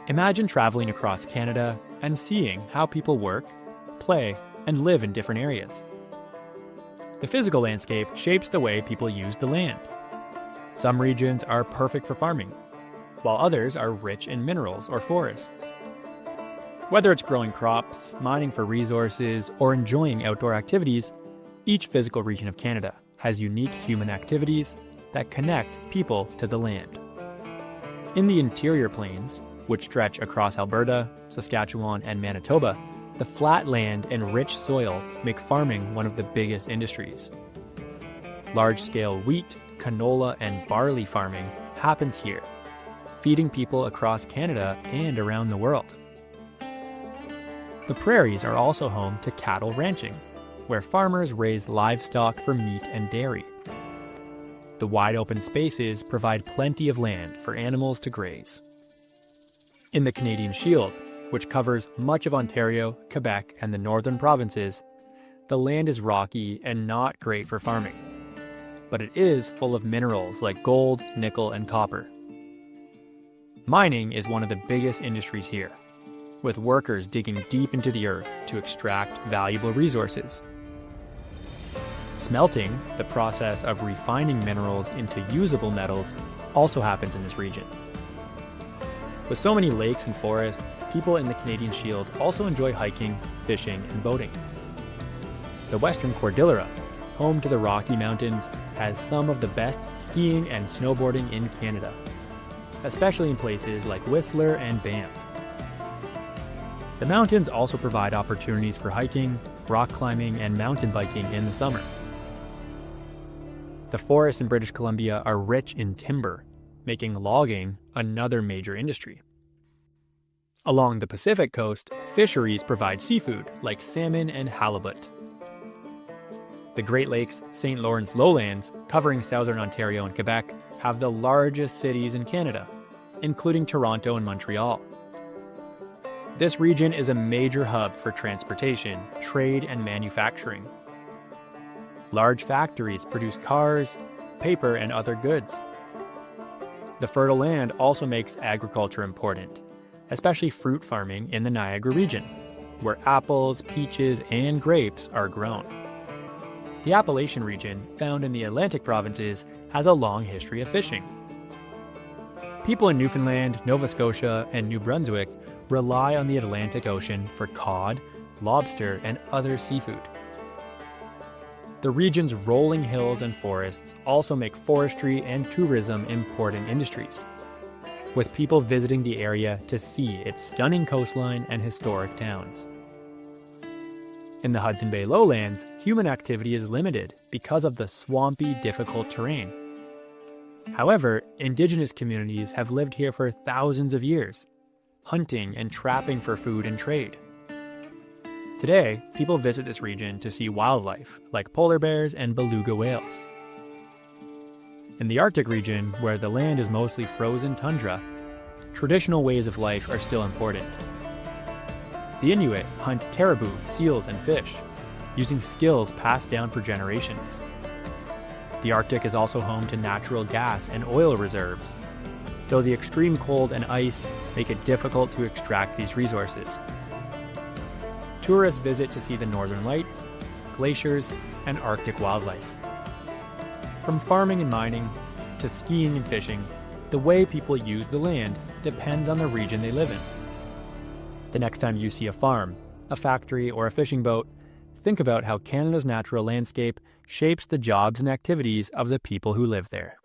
Imagine traveling across Canada and seeing how people work, play, and live in different areas. The physical landscape shapes the way people use the land. Some regions are perfect for farming, while others are rich in minerals or forests. Whether it's growing crops, mining for resources, or enjoying outdoor activities, each physical region of Canada has unique human activities that connect people to the land. In the interior plains, which stretch across Alberta, Saskatchewan, and Manitoba, the flat land and rich soil make farming one of the biggest industries. Large-scale wheat, canola, and barley farming happens here, feeding people across Canada and around the world. The prairies are also home to cattle ranching, where farmers raise livestock for meat and dairy. The wide open spaces provide plenty of land for animals to graze. In the Canadian Shield, which covers much of Ontario, Quebec, and the northern provinces, the land is rocky and not great for farming. But it is full of minerals like gold, nickel, and copper. Mining is one of the biggest industries here, with workers digging deep into the earth to extract valuable resources. Smelting, the process of refining minerals into usable metals, also happens in this region. With so many lakes and forests, people in the Canadian Shield also enjoy hiking, fishing, and boating. The Western Cordillera, home to the Rocky Mountains, has some of the best skiing and snowboarding in Canada, especially in places like Whistler and Banff. The mountains also provide opportunities for hiking, rock climbing, and mountain biking in the summer. The forests in British Columbia are rich in timber, making logging another major industry. Along the Pacific coast, fisheries provide seafood like salmon and halibut. The Great Lakes St. Lawrence lowlands, covering southern Ontario and Quebec, have the largest cities in Canada, including Toronto and Montreal. This region is a major hub for transportation, trade, and manufacturing. Large factories produce cars, paper, and other goods. The fertile land also makes agriculture important, especially fruit farming in the Niagara region, where apples, peaches, and grapes are grown. The Appalachian region, found in the Atlantic provinces, has a long history of fishing. People in Newfoundland, Nova Scotia, and New Brunswick rely on the Atlantic Ocean for cod, lobster, and other seafood. The region's rolling hills and forests also make forestry and tourism important industries, with people visiting the area to see its stunning coastline and historic towns. In the Hudson Bay lowlands, human activity is limited because of the swampy, difficult terrain. However, indigenous communities have lived here for thousands of years, hunting and trapping for food and trade. Today, people visit this region to see wildlife like polar bears and beluga whales. In the Arctic region, where the land is mostly frozen tundra, traditional ways of life are still important. The Inuit hunt caribou, seals, and fish, using skills passed down for generations. The Arctic is also home to natural gas and oil reserves, though the extreme cold and ice make it difficult to extract these resources. Tourists visit to see the northern lights, glaciers, and Arctic wildlife. From farming and mining to skiing and fishing, the way people use the land depends on the region they live in. The next time you see a farm, a factory, or a fishing boat, think about how Canada's natural landscape shapes the jobs and activities of the people who live there.